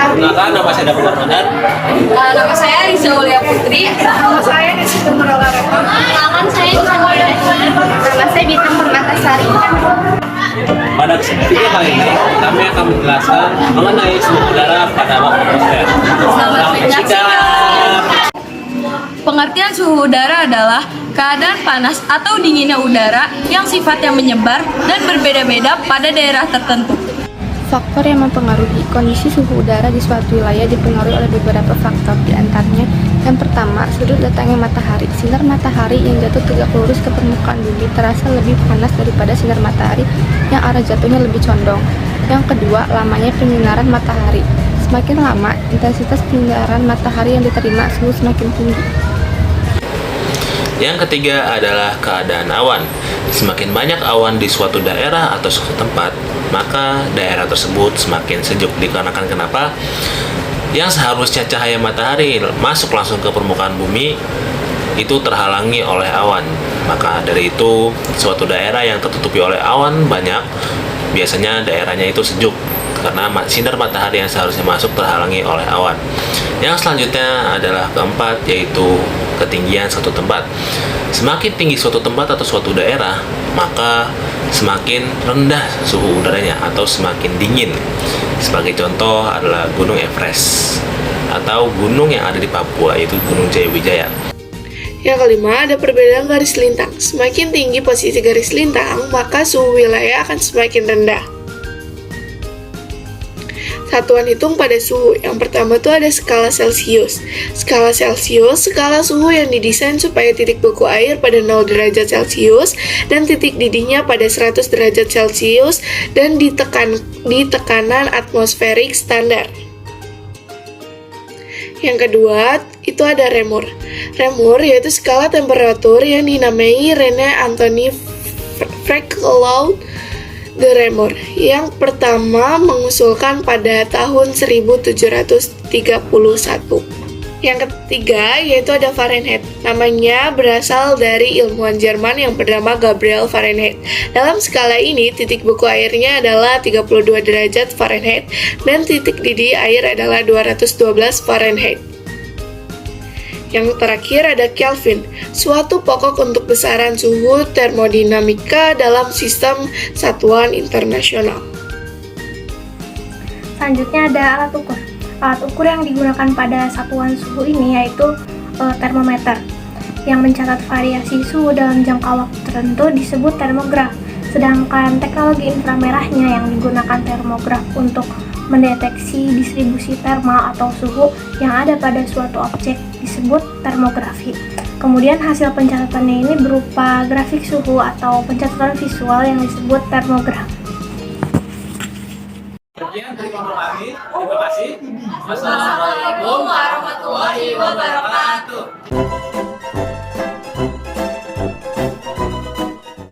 Perkenalkan, nama saya David Ramadan. Nama saya Riza Aulia Putri. Nama saya Desita Murala. Perkenalkan saya Sandra Desmond. Nama saya Bintang Permatasari. Pada video kali ini, kami akan menjelaskan mengenai suhu udara pada waktu atmosfer. Selamat menyaksikan. Pengertian suhu udara adalah keadaan panas atau dinginnya udara yang sifatnya menyebar dan berbeda-beda pada daerah tertentu. Faktor yang mempengaruhi kondisi suhu udara di suatu wilayah dipengaruhi oleh beberapa faktor, di antaranya yang pertama, sudut datangnya matahari. Sinar matahari yang jatuh tegak lurus ke permukaan bumi terasa lebih panas daripada sinar matahari yang arah jatuhnya lebih condong. Yang kedua, lamanya penyinaran matahari. Semakin lama, intensitas penyinaran matahari yang diterima, suhu semakin tinggi. Yang ketiga adalah keadaan awan. Semakin banyak awan di suatu daerah atau suatu tempat, maka daerah tersebut semakin sejuk. Dikarenakan kenapa? Yang seharusnya cahaya matahari masuk langsung ke permukaan bumi itu terhalangi oleh awan. Maka dari itu, suatu daerah yang tertutupi oleh awan banyak, biasanya daerahnya itu sejuk karena sinar matahari yang seharusnya masuk terhalangi oleh awan. Yang selanjutnya adalah keempat, yaitu ketinggian suatu tempat. Semakin tinggi suatu tempat atau suatu daerah, maka semakin rendah suhu udaranya atau semakin dingin. Sebagai contoh adalah Gunung Everest atau gunung yang ada di Papua, yaitu Gunung Jayawijaya. Yang kelima, ada perbedaan garis lintang. Semakin tinggi posisi garis lintang, maka suhu wilayah akan semakin rendah. Satuan hitung pada suhu. Yang pertama tuh ada skala Celcius. Skala Celcius, skala suhu yang didesain supaya titik beku air pada 0 derajat Celcius dan titik didihnya pada 100 derajat Celcius dan di tekanan atmosferik standar. Yang kedua, itu ada Reaumur. Reaumur yaitu skala temperatur yang dinamai Rene Anthony Frecklot de Reaumur yang pertama mengusulkan pada tahun 1731. Yang ketiga yaitu ada Fahrenheit. Namanya berasal dari ilmuwan Jerman yang bernama Gabriel Fahrenheit. Dalam skala ini titik beku airnya adalah 32 derajat Fahrenheit dan titik didih air adalah 212 Fahrenheit. Yang terakhir ada Kelvin, suatu pokok untuk besaran suhu termodinamika dalam sistem satuan internasional. Selanjutnya ada alat ukur. Alat ukur yang digunakan pada satuan suhu ini yaitu termometer. Yang mencatat variasi suhu dalam jangka waktu tertentu disebut termograf. Sedangkan teknologi inframerahnya yang digunakan termograf untuk mendeteksi distribusi termal atau suhu yang ada pada suatu objek disebut termografi. Kemudian hasil pencatatannya ini berupa grafik suhu atau pencatatan visual yang disebut termograf. Sekian dari kami. Terima kasih. Wassalamualaikum warahmatullahi wabarakatuh.